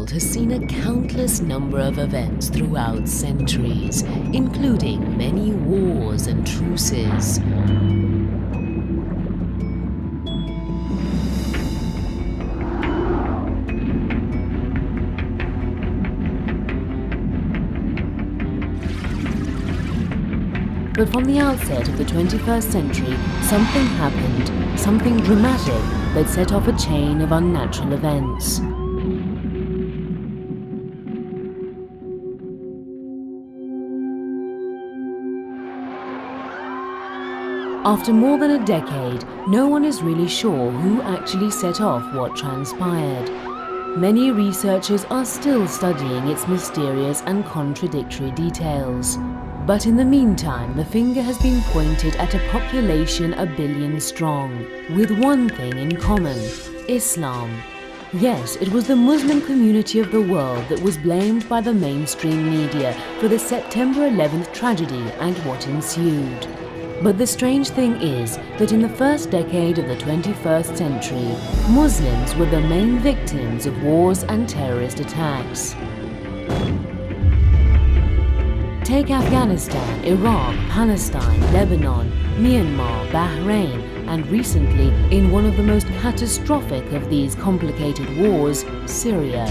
world has seen a countless number of events throughout centuries, including many wars and truces. But from the outset of the 21st century, something happened, something dramatic that set off a chain of unnatural events. After more than a decade, no one is really sure who actually set off what transpired. Many researchers are still studying its mysterious and contradictory details. But in the meantime, the finger has been pointed at a population 1 billion strong, with one thing in common: Islam. Yes, it was the Muslim community of the world that was blamed by the mainstream media for the September 11th tragedy and what ensued. But the strange thing is that in the first decade of the 21st century, Muslims were the main victims of wars and terrorist attacks. Take Afghanistan, Iraq, Palestine, Lebanon, Myanmar, Bahrain, and recently, in one of the most catastrophic of these complicated wars, Syria.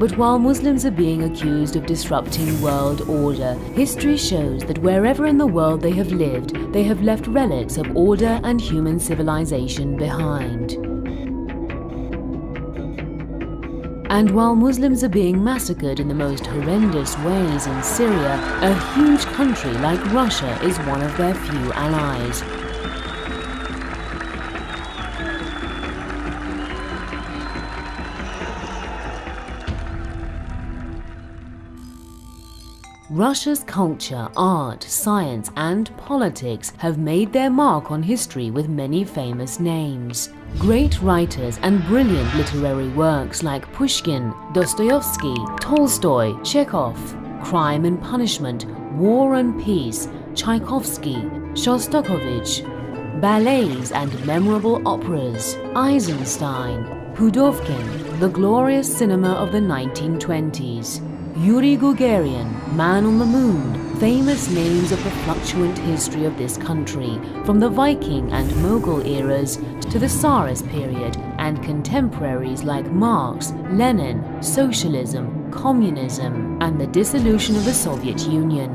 But while Muslims are being accused of disrupting world order, history shows that wherever in the world they have lived, they have left relics of order and human civilization behind. And while Muslims are being massacred in the most horrendous ways in Syria, a huge country like Russia is one of their few allies. Russia's culture, art, science, and politics have made their mark on history with many famous names. Great writers and brilliant literary works like Pushkin, Dostoevsky, Tolstoy, Chekhov, Crime and Punishment, War and Peace, Tchaikovsky, Shostakovich, ballets and memorable operas, Eisenstein, Pudovkin, the glorious cinema of the 1920s, Yuri Gagarin, Man on the Moon, famous names of the fluctuant history of this country, from the Viking and Mughal eras to the Tsarist period, and contemporaries like Marx, Lenin, socialism, communism, and the dissolution of the Soviet Union.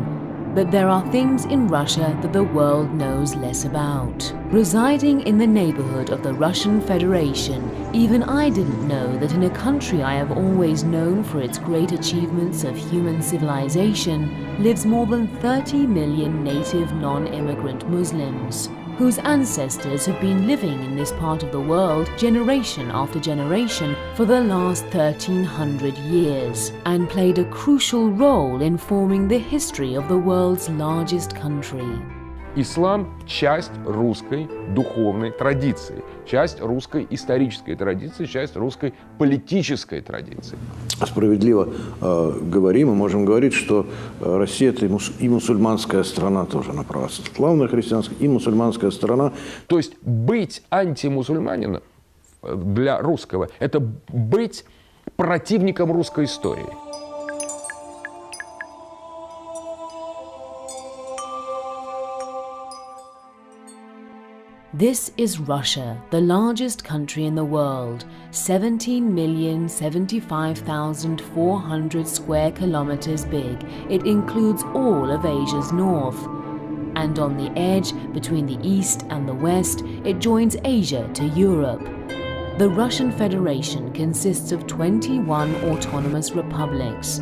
But there are things in Russia that the world knows less about. Residing in the neighborhood of the Russian Federation, even I didn't know that in a country I have always known for its great achievements of human civilization, lives more than 30 million native non-immigrant Muslims, whose ancestors have been living in this part of the world generation after generation for the last 1300 years, and played a crucial role in forming the history of the world's largest country. Ислам – часть русской духовной традиции, часть русской исторической традиции, часть русской политической традиции. Справедливо говорим, мы можем говорить, что Россия – это и мусульманская страна тоже, она православная христианская, и мусульманская страна. То есть быть антимусульманином для русского – это быть противником русской истории. This is Russia, the largest country in the world, 17,075,400 square kilometers big. It includes all of Asia's north. And on the edge, between the east and the west, it joins Asia to Europe. The Russian Federation consists of 21 autonomous republics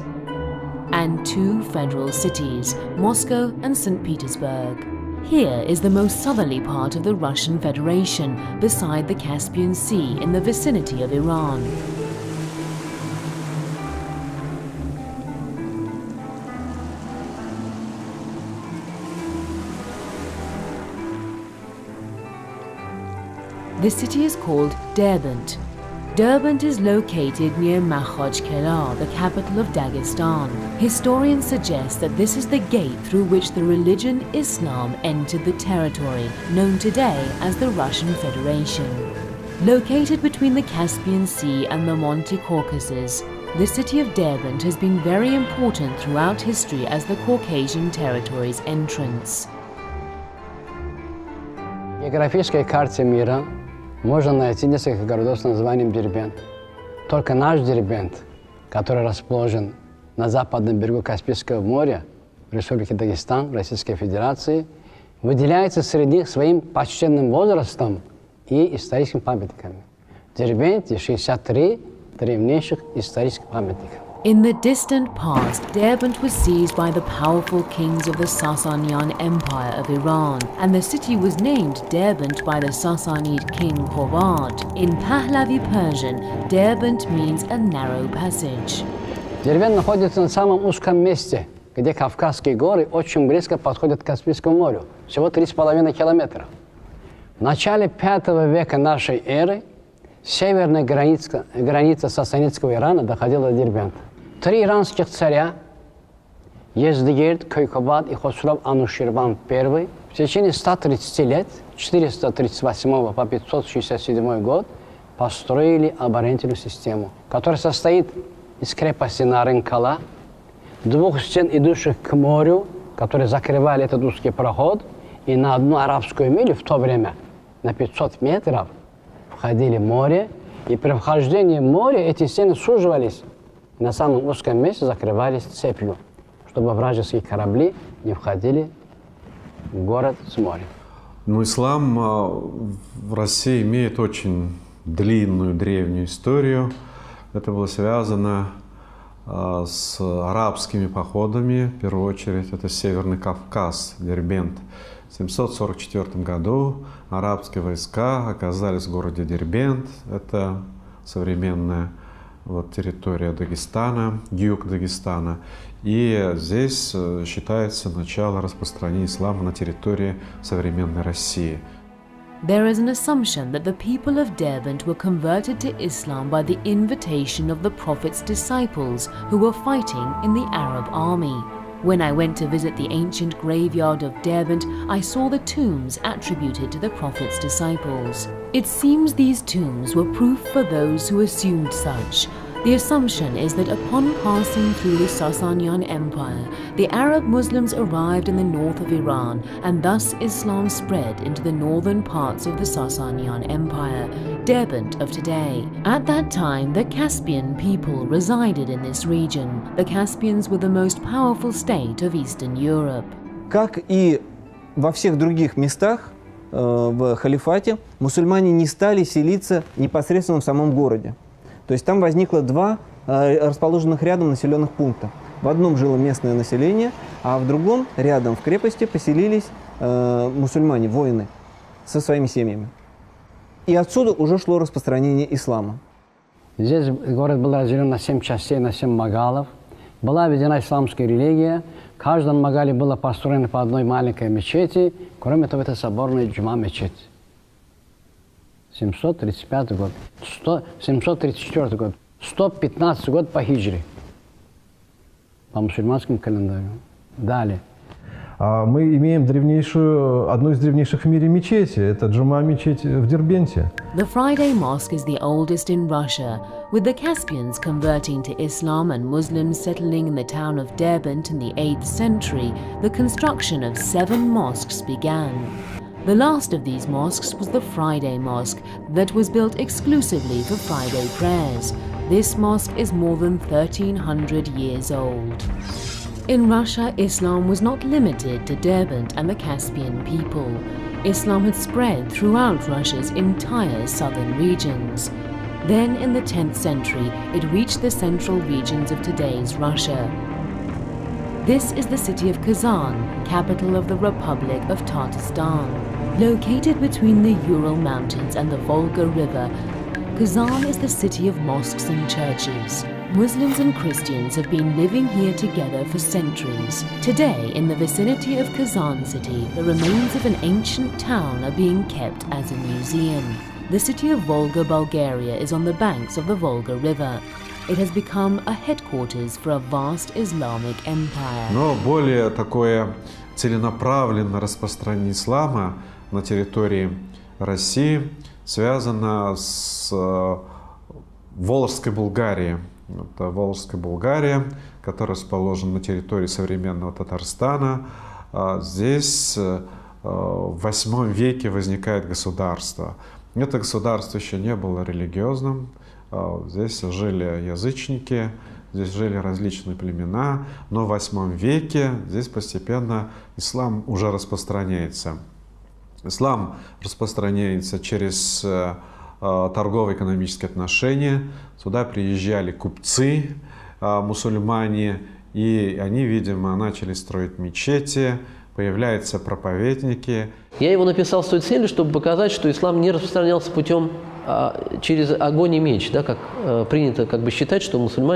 and 2 federal cities, Moscow and St. Petersburg. Here is the most southerly part of the Russian Federation, beside the Caspian Sea in the vicinity of Iran. The city is called Derbent. Derbent is located near Makhachkala, the capital of Dagestan. Historians suggest that this is the gate through which the religion Islam entered the territory, known today as the Russian Federation. Located between the Caspian Sea and the Monte Caucasus, the city of Derbent has been very important throughout history as the Caucasian territory's entrance. В географической карте мира можно найти несколько городов с названием Дербент. Только наш Дербент, который расположен на западном берегу Каспийского моря, в Республике Дагестан, Российской Федерации, выделяется среди них своим почтенным возрастом и историческими памятниками. В Дербенте 63 древнейших исторических памятника. In the distant past, Derbent was seized by the powerful kings of the Sasanian Empire of Iran, and the city was named Derbent by the Sassanid king Horvad. In Pahlavi Persian, Derbent means a narrow passage. Дербент находится на самом узком месте, где Кавказские горы очень близко подходят к Каспийскому морю, всего 3,5 километра. В начале V века нашей эры северная граница сасанидского Ирана доходила до Дербента. 3 иранских царя, Ездигерд, Койкобад и Хосров Ануширван I, в течение 130 лет, 438 по 567 год, построили оборонительную систему, которая состоит из крепости Нарынкала, 2 стен, идущих к морю, которые закрывали этот узкий проход, и на 1 арабскую милю в то время, на 500 метров, входили в море, и при вхождении в море эти стены суживались, и на самом узком месте закрывались цепью, чтобы вражеские корабли не входили в город с моря. Но ислам в России имеет очень длинную, древнюю историю. Это было связано с арабскими походами, в первую очередь, это Северный Кавказ, Дербент. В 744 году арабские войска оказались в городе Дербент, это современная территория Дагестана, юг Дагестана. И здесь считается начало распространения ислама на территории современной России. There is an assumption that the people of Derbent were converted to Islam by the invitation of the Prophet's disciples who were fighting in the Arab army. When I went to visit the ancient graveyard of Derbent, I saw the tombs attributed to the Prophet's disciples. It seems these tombs were proof for those who assumed such. The assumption is that upon passing through the Sasanian Empire, the Arab Muslims arrived in the north of Iran, and thus Islam spread into the northern parts of the Sasanian Empire, Derbent of today. At that time, the Caspian people resided in this region. The Caspians were the most powerful state of Eastern Europe. Как и во всех других местах в халифате, мусульмане не стали селиться непосредственно в самом городе. То есть там возникло 2 расположенных рядом населенных пункта. В одном жило местное население, а в другом, рядом в крепости, поселились мусульмане, воины, со своими семьями. И отсюда уже шло распространение ислама. Здесь город был разделен на 7 частей, на 7 магалов. Была введена исламская религия. В каждом магале было построено по одной маленькой мечети. Кроме того, это соборная джума мечеть. 735 год, 734 год, 115 год по хиджре, по мусульманскому календарю. Далее. Мы имеем одну из древнейших в мире мечети. Это Джума-мечеть в Дербенте. The Friday Mosque is the oldest in Russia, with the Caspians converting to Islam and Muslims settling in the town of Derbent in the 8th century. The construction of 7 mosques began. The last of these mosques was the Friday Mosque that was built exclusively for Friday prayers. This mosque is more than 1300 years old. In Russia, Islam was not limited to Derbent and the Caspian people. Islam had spread throughout Russia's entire southern regions. Then in the 10th century, it reached the central regions of today's Russia. This is the city of Kazan, capital of the Republic of Tatarstan. Located between the Ural Mountains and the Volga River, Kazan is the city of mosques and churches. Muslims and Christians have been living here together for centuries. Today, in the vicinity of Kazan city, the remains of an ancient town are being kept as a museum. The city of Volga, Bulgaria is on the banks of the Volga River. It has become a headquarters for a vast Islamic empire. Но более такое целенаправленное распространение ислама на территории России связана с Волжской Булгарией. Это Волжская Булгария, которая расположена на территории современного Татарстана. Здесь в VIII веке возникает государство. Это государство еще не было религиозным. Здесь жили язычники, здесь жили различные племена. Но в VIII веке здесь постепенно ислам уже распространяется. Ислам распространяется через торгово-экономические отношения. Сюда приезжали купцы, мусульмане, и они, видимо, начали строить мечети, появляются проповедники. Я его написал с той целью, чтобы показать, что ислам не распространялся путем через огонь и меч, да, как принято считать, что мусульмане